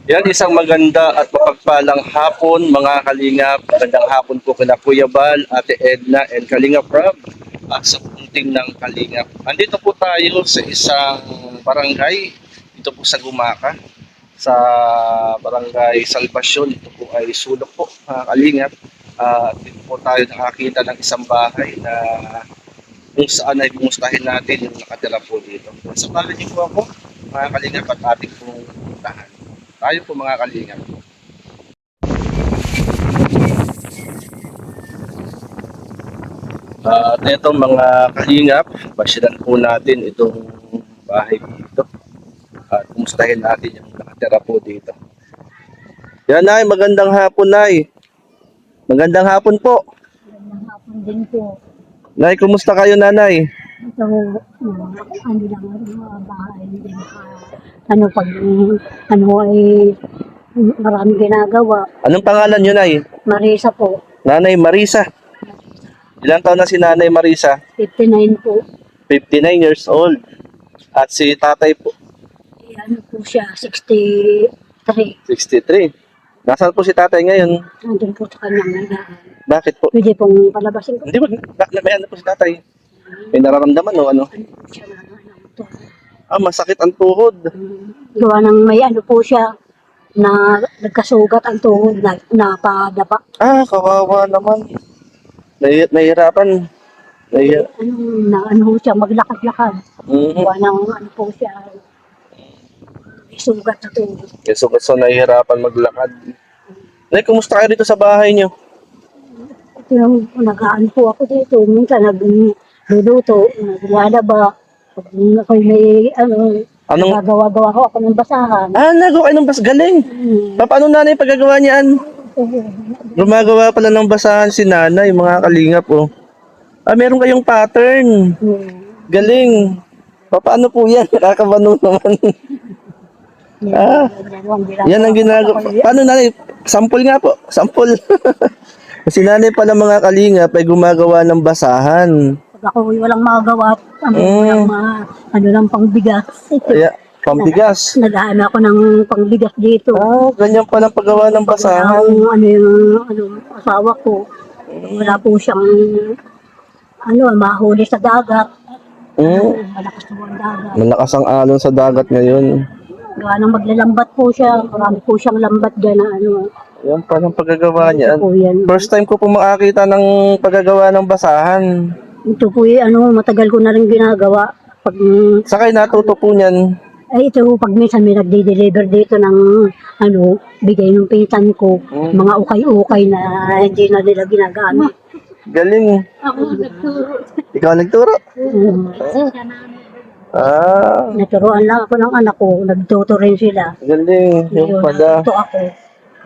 Yan, isang maganda at mapagpalang hapon mga Kalingap. Magandang hapon po kina Kuya Bal, Ate Edna, and Kalingap Rob sa punting ng Kalingap. Andito po tayo sa isang barangay, dito po sa Gumaka, sa barangay Salvacion. Ito po ay sulok po mga Kalingap. Dito po tayo nakakita ng isang bahay na kung saan ay kumustahin natin yung nakatira po dito. Sa bahay niyo po ako, mga Kalingap, at ating pong puntahan. Tayo po mga Kalingap. At ito mga Kalingap, pasyalan po natin itong bahay dito. At kumustahin natin yung nakatira po dito. Yan Nay, magandang hapon Nay. Magandang hapon po. Magandang hapon din po. Nay, kumusta kayo Nanay? Ito, ano lang ang mga bahay din. Ano pag, ano ay maraming ginagawa. Anong pangalan nyo Nay? Marisa po, Nanay Marisa. Ilang taon na si Nanay Marisa? 59 po. 59 years old. At si tatay po, Ano po siya, 63. 63. Nasaan po si tatay ngayon? Nandun po sa kanyang nandaan. Bakit po? Pwede pong palabasin ko. Hindi ba? May ano po si tatay? May nararamdaman o ano? Ano po siya, ano to. Masakit ang tuhod. Gawa ng may ano po siya, na nagkasugat ang tuhod na napadapa. Kawawa naman. Nahihirapan. Ano, na ano siya, maglakad-lakad. Mhm. Gawa ng ano po siya, may sugat sa tuhod. So nahihirapan maglakad. Nay, kumusta kayo dito sa bahay niyo? Yung nag-aan po ako dito, minsan nagluluto, naglalaba. Pag ako'y may, Anong? nagagawa-gawa ko ako ng basahan. Nagawa kayo ng galing. Paano nanay paggagawa niyan? Gumagawa pala ng basahan si nanay, mga Kalingap oh. Meron kayong pattern. Galing. Paano po yan? Nakakabano naman. Yan ang ginagawa. Paano nanay? Sample nga po. Sample. Si nanay pala mga Kalingap ay gumagawa ng basahan. Pag ako walang magawa, walang ano lang pangbigas. Kaya, pambigas. Nag-aan ako ng pangbigas dito. Ganyan pala ang paggawa ng basahan. Ano yung asawa ko, wala po siyang mahuli sa dagat. Malakas po ang dagat. Malakas ang alon sa dagat ngayon. Gawa ng maglalambat po siya. Marami po siyang lambat dyan na Yan pala ang paggagawa niyan. po yan. First time ko po makakita ng paggagawa ng basahan. Ito po matagal ko na rin ginagawa. Pag, Sa kayo natuto po niyan? ito pag minsan may nagde-deliver dito ng bigay ng pinsan ko. Mga ukay-ukay na hindi na nila ginagamit. Galing. Ikaw nagturo? Naturuan lang ako ng anak ko. Nagtuto rin sila. Galing. Yung pala. Ito ako.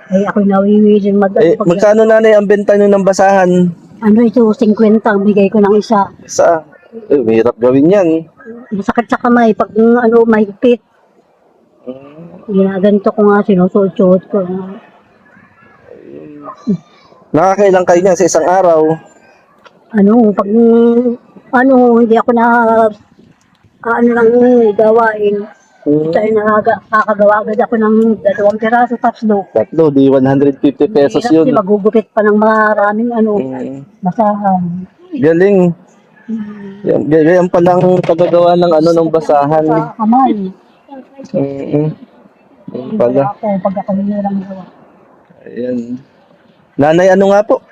Ay ako nawiwiling Magkano nanay ang benta nyo ng basahan? Ito, 50 ang bigay ko ng isa. Isa. Mahirap gawin yan. Masakit sa kamay pag mahigpit. Ginaganto ko nga, sinusuot-suot ko. Nakakailang kayo niyan sa isang araw? Pag hindi ako lang gawain. Ito ay nakakagawa agad ako ng 2 piraso, 3. Tatlo, di 150 pesos yun. Magugupit pa ng maraming basahan. Galing. Yan palang paggagawa ng ng basahan. Sa kamay. Yan pala. Pag ako nilang gawa. Ayan. Nanay, ano nga po?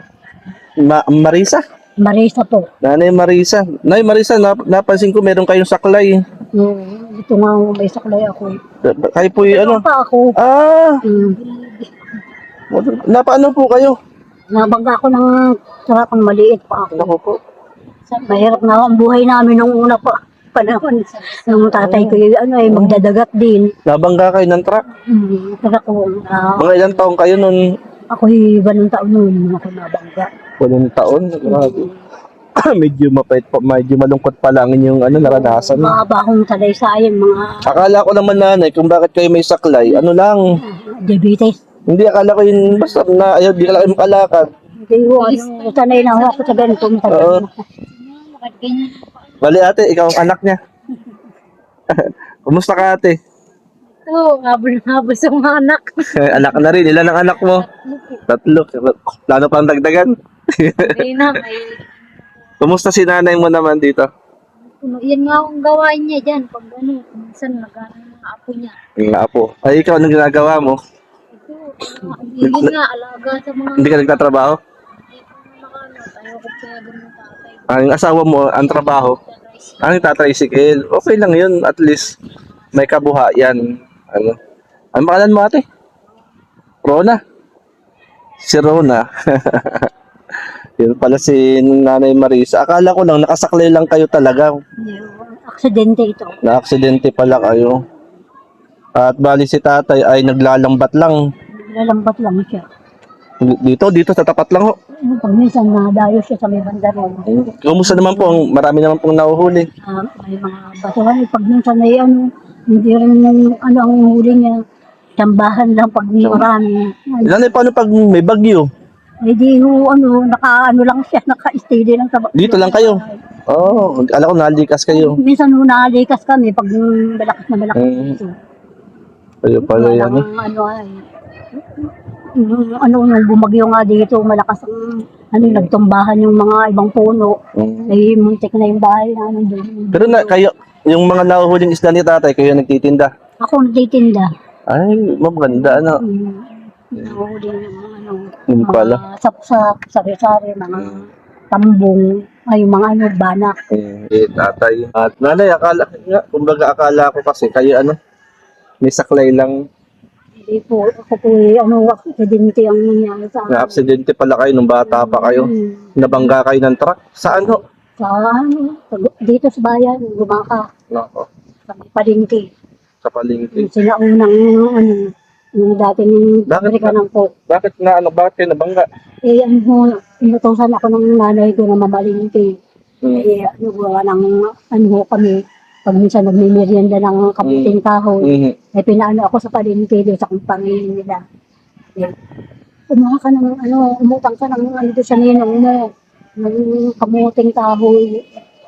Marisa? Marisa po. Nanay Marisa. Nay Marisa, napansin ko meron kayong saklay. Ito nga may saklay ako. Kayo po yung Pa ako. Napaano po kayo? Nabangga ako ng sarapang maliit pa ako. Naku po. Mahirap na ang buhay namin nung una pa panahon. Nung tatay ko magdadagat din. Nabangga kayo ng truck? Kaya ko, Mga ilang taong kayo nun? ako'y 8 taon noon ako nabangga. 8 taon? Grabe. Medyo mapait pa, medyo malungkot pa lang yung naranasan. Mahaba akong talay-sayan, mga Akala ko naman nanay kung bakit kayo may saklay, diabetes. Hindi, akala ko yun basta na ayaw, di ka lang makalakad. Hindi ko, sanay na ako sa ganito. Oo. Bali ate, ikaw ang anak niya. Kumusta ka ate? Oo, habol sa mga anak. Anak ka na rin. Ilan ang anak mo? Tatlo. Plano pang dagdagan. May na, may Kumusta si nanay mo naman dito? puno. Yan nga ang gawain niya dyan. Pag ano, minsan nag-ano ng mga apo niya. Yung apo. Ay, ikaw, anong ginagawa mo? Ito, yun nga, alaga sa mga Hindi ka nagtatrabaho? hindi ko na nakano. Tayo ko kaya ganun tatay. Ang asawa mo, ang trabaho? Ang tatricycle. Okay lang yun. At least, may kabuhayan. Ano? Ang pangalan mo ate? Rona. Si Rona. Yun pala si Nanay Marisa. Akala ko lang, nakasaklay lang kayo talaga. Aksidente ito. Na-aksidente pala kayo. At bali si tatay ay naglalambat lang. Lalambat lang siya. Dito sa tapat lang ho. Pag minsan nadayo siya sa may banda ron. Kumusta naman po? Marami naman pong nahuhuli. May mga batuhan. Pag minsan ay ano, hindi rin yung ano ang huli niya. Tambahan lang pag marami. Ilan paano pag may bagyo? Hindi ho, ano, naka-ano lang siya, naka-steady lang sa Dito lang kayo? Oo, alam ko nalikas kayo. Minsan ho nalikas kami pag malakas na malakas. Mm. Kayo pala yan. Walang ano ay, yung bumagyo nga dito, malakas ang, ano, nagtumbahan yung mga ibang puno. Mm. Ay, muntik na yung bahay na ano doon. Pero na, kayo, yung mga nahuhuling isda ni tatay, kayo nagtitinda. Ako nagtitinda. Ay, maganda, ano. Nahuli ng mga ano, Yun pala. mga sapsap, sari-sari, mga tambong, ay mga ano, banak. Tatay. At nanay, kumbaga akala ko kasi kayo ano, may saklay lang. Hindi po, ako po ano, aksidente ang nangyari sa akin. Na-aksidente pala kayo nung bata pa kayo. Nabangga kayo ng truck. Saan ho? Sa ano, dito sa bayan, Gumaka, Nako, sa may palengke. sa palengke. Yung sinaunang, ano, yung dating pabrika ng Coke. Bakit kayo nabangga? Eh, ano ho, inutosan ako ng nanay ko na mamalingki. Eh, ano, gawa ng, ano ho kami, pag minsan nagmimerienda ng kamuting kahoy, eh, pinaano ako sa palengke doon sa kumpangin nila. Eh, kumuha ka ng, ano, umutang ka ng, ano, doon sa ninong mo, ng kamuting kahoy,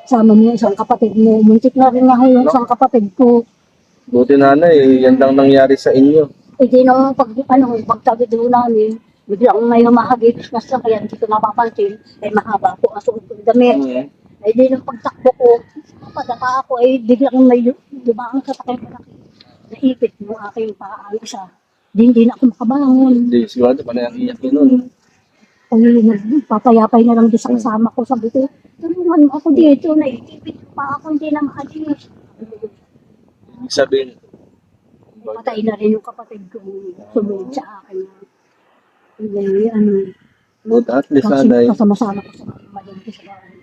sama mo yung isang kapatid mo. Muntik na rin nga ho yung isang kapatid ko. Buti nanay, yan lang nangyari sa inyo. Eh, di nung pagtabi doon namin, biglang may humahagipis na sakyan, hindi ko napapansin, ay mahaba po ang suot kong damit. Ay, di nung pagtakbo ko, padaka ako, ay biglang may dumaan sa sakyan ko na naipit yung aking paa, isa. Di na ako makabangon. Hindi, sigurado pa na yung iyak yun nun. Ay, nagpapayapay na lang doon sa kasama ko, sabi ko, tulungan mo ako dito, naipit pa ako, hindi na maalis. Ibig sabihin, Patay na rin yung kapatid ko sumunod sa akin. Hindi, ano, buti at least nanay, kasama-sama ko sa mga malinti sa bayan.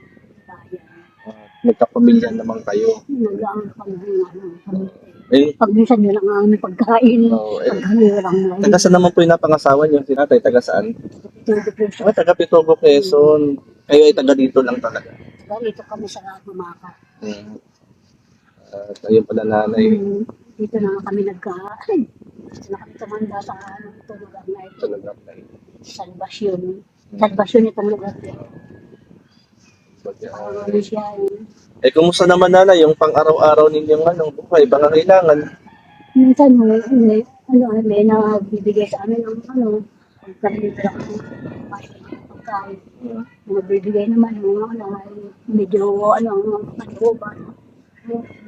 nagkapamilya naman kayo. Nag-aano kami ng ano, kami. Eh, Pag minsan yun ang aming pagkain, Oo, pag halilang lang. taga saan naman po yung napangasawa niyo? Si tatay, taga saan? Ito, Taga Pitogo, Quezon. Kayo ay taga dito lang talaga. dito kami sa Gumaka. At ayun pala nanay. Dito na kami dito na kami tumanda sa ano, ito lugar na ito. Talaga tayo. Salvasyon. Salvasyon itong lugar dito. Ano siya, Eh, kumusta naman nanay yung pang-araw-araw ninyong buhay, pangangailangan? minsan may nagbibigay sa amin ng ano, pagkalibra ko, pagkain. Nagbibigay naman ng medyo kalooban.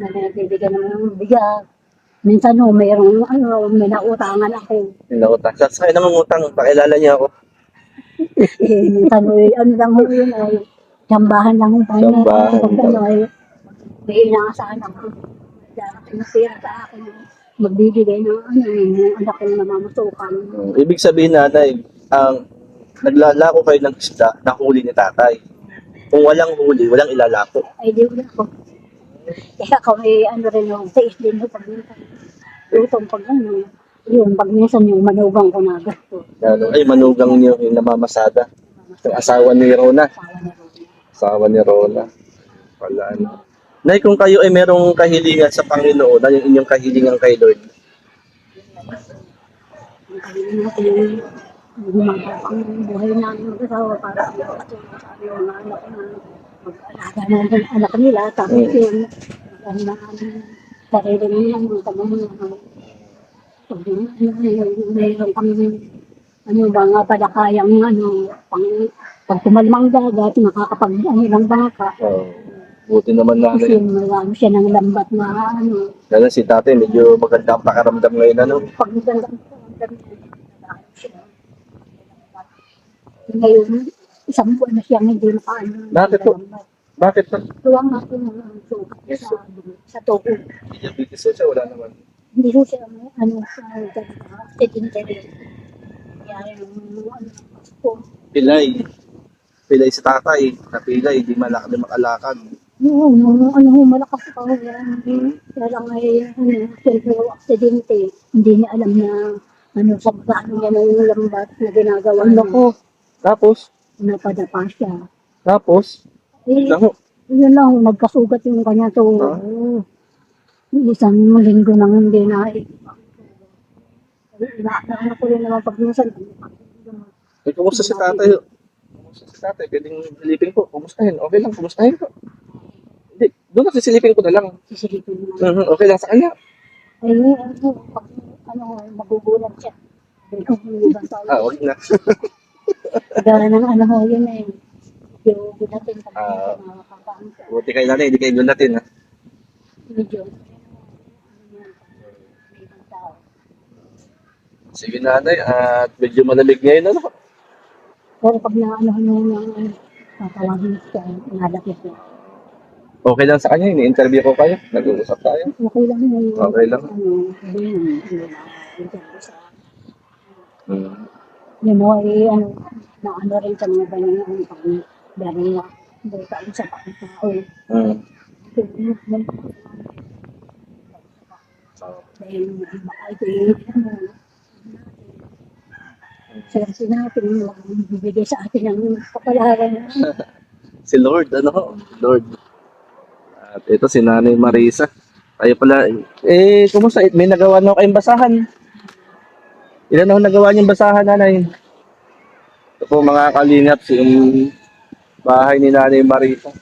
Nagbibigay ng bigas. Minsan mayroong may nautangan ako. Inautang. Sa kayo nangungutang, pakilala niyo ako. Minsan lang yun ay tambahan lang yung Tambahan. May inaasahan ako. Darating na pera sa akin. Magbibigay ng yung anak ko na namamasukan. Ibig sabihin nanay, ang naglalako kayo ng isda na huli ni tatay. Kung walang huli, walang ilalako. Ay, di wala ako. Kaya kami, rin yung taste din yung pag minsan. Lutong pag yun, pag minsan yung manugang ko na gasto. Ay, manugang niyo yung namamasada. Yung asawa ni Rona. Asawa ni Rona. Wala, ano. Nay, kung kayo ay merong kahilingan sa Panginoon, ano yung inyong kahilingan kay Lord? Ang kahilingan natin, gumagawa ang buhay namin mag-asawa para makatulong sa aming mga anak na mag-alaga na ng anak nila. Tapos yun, maganda namin sarili nilang mga pamumuno. Pag mayroon kami mga padakayang pag kumalmang dagat, nakakapag ng baka. Buti naman Kasi nanay. marami siya ng lambat na Lalo si tatay, medyo maganda ang pakaramdam ngayon, ano? pag magandang siya. Ngayon, isang buwan na siyang hindi nakaano. Bakit po? Bakit po? Tuwang ako ng sugat sa tubo. Diabetes siya, wala naman. Hindi ko siya sa sedentary. Kaya po. Pilay. Pilay si tatay. Napilay, di makalakad. Malakas pa yan. Kaya lang siyempre aksidente. Hindi niya alam na sa paano niya ng lambat na ginagawa ko. Tapos? Napadapa siya. Tapos? Eh, Naku. yun lang, nagkasugat yung kanya to. Isang linggo nang hindi na inaano ko rin naman pag minsan. Kumusta si tatay? Kumusta si tatay? Pwedeng silipin ko. Kumustahin? Okay lang, kumustahin ko. Hindi, doon na sisilipin ko na lang. Sisilipin mo na. Okay lang sa kanya. Ay, pag magugulat siya. Wag na. Kagaya ng yun eh. Yung gunatin pag mga kapaan siya. Buti kayo nanay, hindi kayo gunatin, ha? Medyo. May ibang tao. Sige nanay, at medyo malamig ngayon, ano? Pero pag yung tatawagin siya, nalapit siya. Okay lang sa kanya, ini-interview ko kayo. Nag-uusap tayo. Okay lang yun. Okay lang. Interview sa Hmm. yun o, rin sa mga ganyan, pag dari na, hindi ka sa tao. Hmm. Dahil baka ito natin, magbibigay sa atin ng kapalaran. Si Lord, ano? Lord. At ito si Nanay Marisa. Tayo pala, kumusta? May nagawa na kayong basahan. Ilan na ho nagawa niyong basahan, nanay? Ito po mga kalingap, yung bahay ni Nanay Marisa.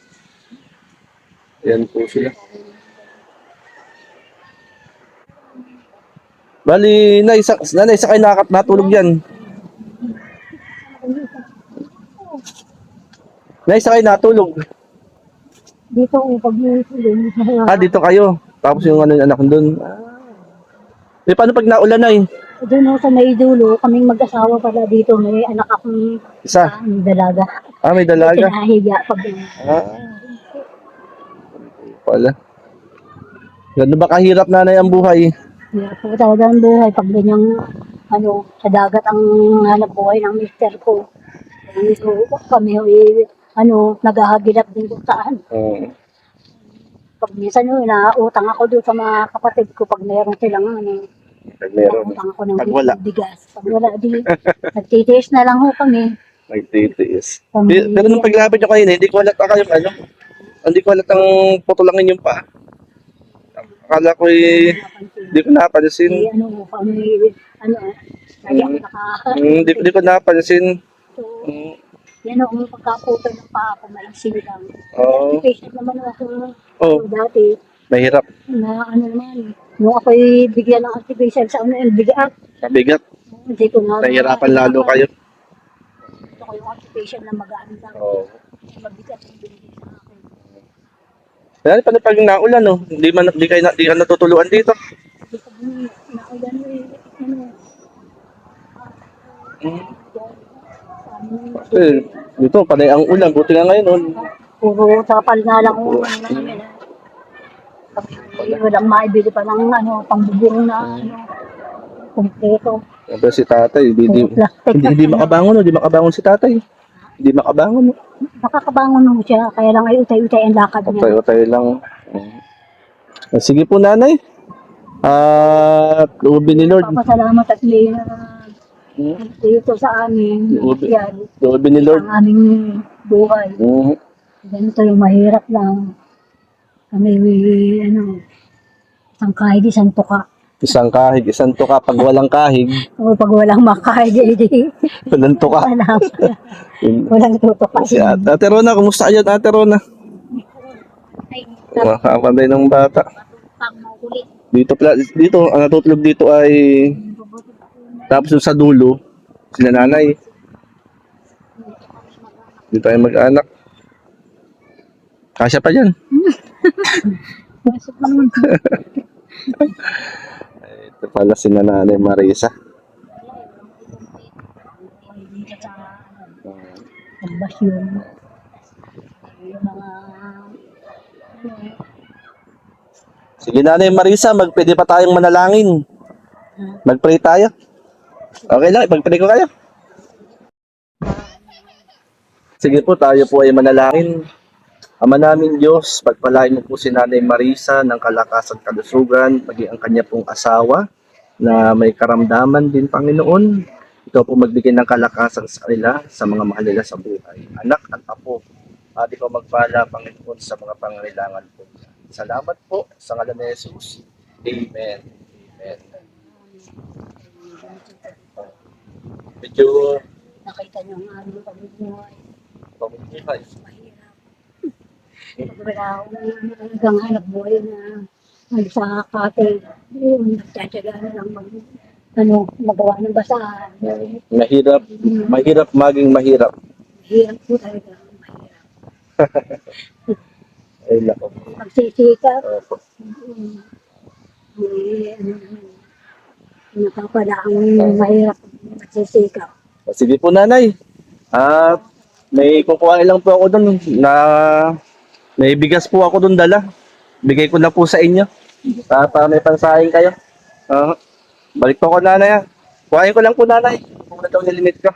Ayan po sila. Bali, nanay, sa kayo natulog yan. Nay, sa kayo natulog. Dito, pag Dito kayo. Tapos yung anak ko doon. Paano pag naulan na doon sa may dulo, kaming mag-asawa pala dito, may anak akong Isa? dalaga. May dalaga. Pinahiga pag Wala. Gano'n ba kahirap nanay ang buhay? hirap po talaga ang buhay pag ganyang sa dagat ang hanap buhay ng mister ko. Kami naghahagilap din kung saan. Pag minsan nautang ako doon sa mga kapatid ko pag meron silang Pag meron. nautang ako ng Pag wala. bigas. Pag wala, nagtitiis na lang ho kami. Nagtitiis. Pero nung paglapit nyo kayo, hindi ko halat kayo hindi ko halat ang putulangin yung paa. Akala ko hindi ko napansin. Hindi ko napansin. Yan ang pagkaputo ng paa ko, maiksi lang. Oo. Patient naman ako Oh, dati. mahirap. Na naman, nung ako'y bigyan ng artificial sa bigat. Mabigat. Hindi ko na. Nahihirapan lalo kayo. Ito ko yung artificial na magaan lang. Oo. Mabigat yung binigay sa akin. Kaya paano pag naulan, no? Hindi ka natutuluan dito. Hindi ko naulan Dito, panay ang ulan. Buti nga ngayon, puro tapal na lang namin. Walang maibili pa ng pangbubong na kumpleto. Pero si tatay, hindi makabangon, hindi makabangon si tatay. Hindi makabangon. Nakakabangon mo siya, kaya lang ay utay-utay ang lakad niya. Utay-utay lang. Sige po nanay. At ubi ni Lord. Papasalamat at dito sa amin. Yan, Ubi ni Lord. ang aming buhay. Ganito yung mahirap lang. Kami, isang kahig, isang tuka. Isang kahig, isang tuka. Pag walang kahig, O pag walang makahig, hindi. walang tuka. Walang tutuka. Si Ate Rona, kumusta kayo Ate Rona? Ay, Makapanday ng bata. pang makulit. Dito, ang natutulog dito ay, tapos yung sa dulo, sila nanay. Dito tayo mag-anak. Kasya pa dyan. Pasok naman. Ito pala si Nanay Marisa. Dito sa pagbasyon. Yung mga Sige Nanay Marisa, pwede pa tayong manalangin. Mag-pray tayo. Okay lang, ipag-pray ko kayo. Sige po, tayo po ay manalangin. Ama namin Diyos, pagpalain mo po si Nanay Marisa ng kalakasan kalusugan, maging ang kanya pong asawa na may karamdaman din, Panginoon. Ikaw po magbigay ng kalakasan sa kanila, sa mga mahal nila sa buhay. Anak at apo, at ikaw magpala, Panginoon, sa mga pangangailangan po. Salamat po sa ngalan ni Jesus. Amen. Amen. Medyo nakita niyo ang aming pamumuhay. pamumuhay. Mahirap. Pag wala akong talagang hanap buhay na sa kate, yun, nagtsatsaga na lang magawa ng basahan. Mahirap, mahirap maging mahirap. Mahirap po talaga. Mahirap. Ay, nako. Magsisikap. Opo. Nakapala ang mahirap magsisikap. Sige po nanay. May kukuha lang po ako doon na may bigas po ako doon dala. Bigay ko na po sa inyo. Para may pansahin kayo. Balik po ako nanay. Kuhain ko lang po nanay. Kung na daw nilimit ko.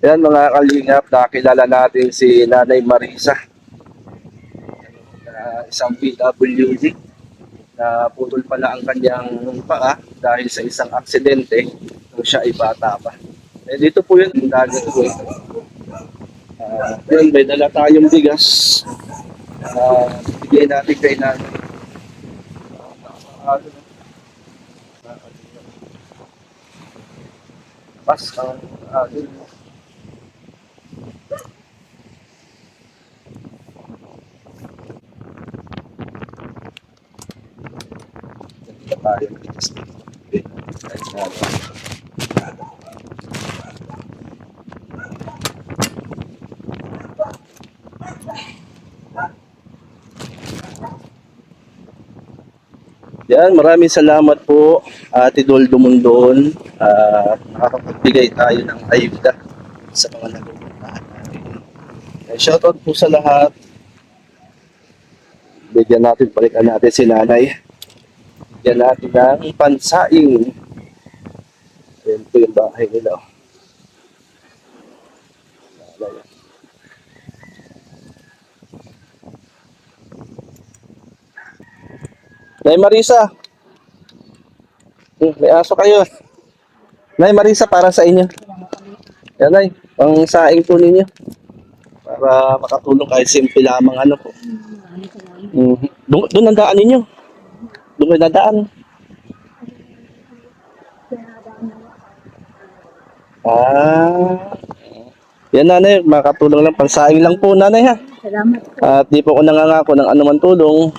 Yan mga kalingap, nakakilala natin si Nanay Marisa. Isang PWD na putol pala ang kanyang paa dahil sa isang aksidente nung siya ay bata pa. Dito po yun, yung dagat po. Yun, may dala tayong bigas. Bigay natin kay Nanay. Pas ang tayo. Yan, maraming salamat po Ate Dol Dumundon. Nakakapagbigay tayo ng ayuda sa mga nagugunahan natin. Shoutout po sa lahat. Bigyan natin, balikan natin si Nanay. Bigyan natin ng pansaing. Ayan po yung bahay nila. Nay Marisa. May aso kayo. Nay Marisa, para sa inyo. Yan Nay, pang saing po ninyo. Para makatulong kahit simple lamang ano po. Doon ang daan ninyo. Doon ang daan. Yan Nanay, makatulong lang. Pang-saing lang po Nanay ha. Salamat. At di po ako nangangako ng anuman tulong.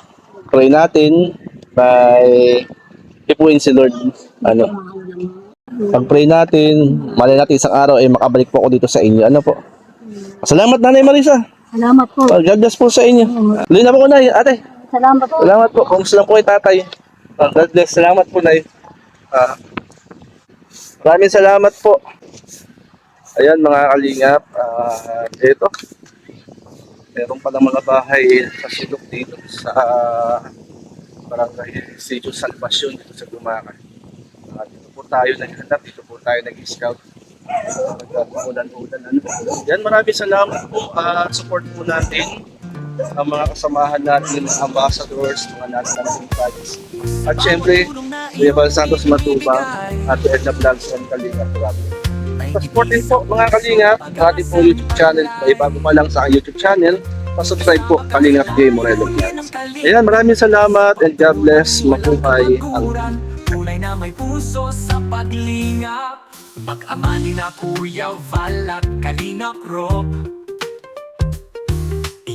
Pray natin kay ipuin si Lord. Pag-pray natin, malay natin isang araw ay makabalik po ako dito sa inyo. Ano po? Salamat Nanay Marisa. Salamat po. God bless po sa inyo. Lina po ko Nay, ate. Salamat po. Salamat po. Kumusta lang po kay tatay? God bless. Salamat po, Nay. Maraming salamat po. Ayan, mga kalingap. Ito. Meron palang mga bahay sa sulok dito sa Barangay Sitio Salvacion dito sa Dumacan. Dito po tayo naghanap. Dito po tayo nag-scout. Ulan-ulan. Yan, maraming salamat po. Support po natin ang mga kasamahan natin, mga ambassadors, mga national projects. At syempre, Kuya Val Santos Matubang at Edna Vlogs and Kalinga Program. Supportin po mga Kalinga, ating po YouTube channel. May bago pa lang sa YouTube channel, pasubscribe po Kalinga J. Morelo Vlogs. Ayan, maraming salamat and God bless. Mabuhay ang tunay na may puso sa paglingap. Mag-ama ni na Kuya Val at Kalinga Prop.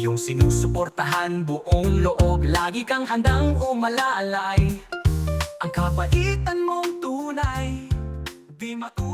iyong sinusuportahan buong loob. Lagi kang handang umalalay, ang kabaitan mong tunay, di matuloy.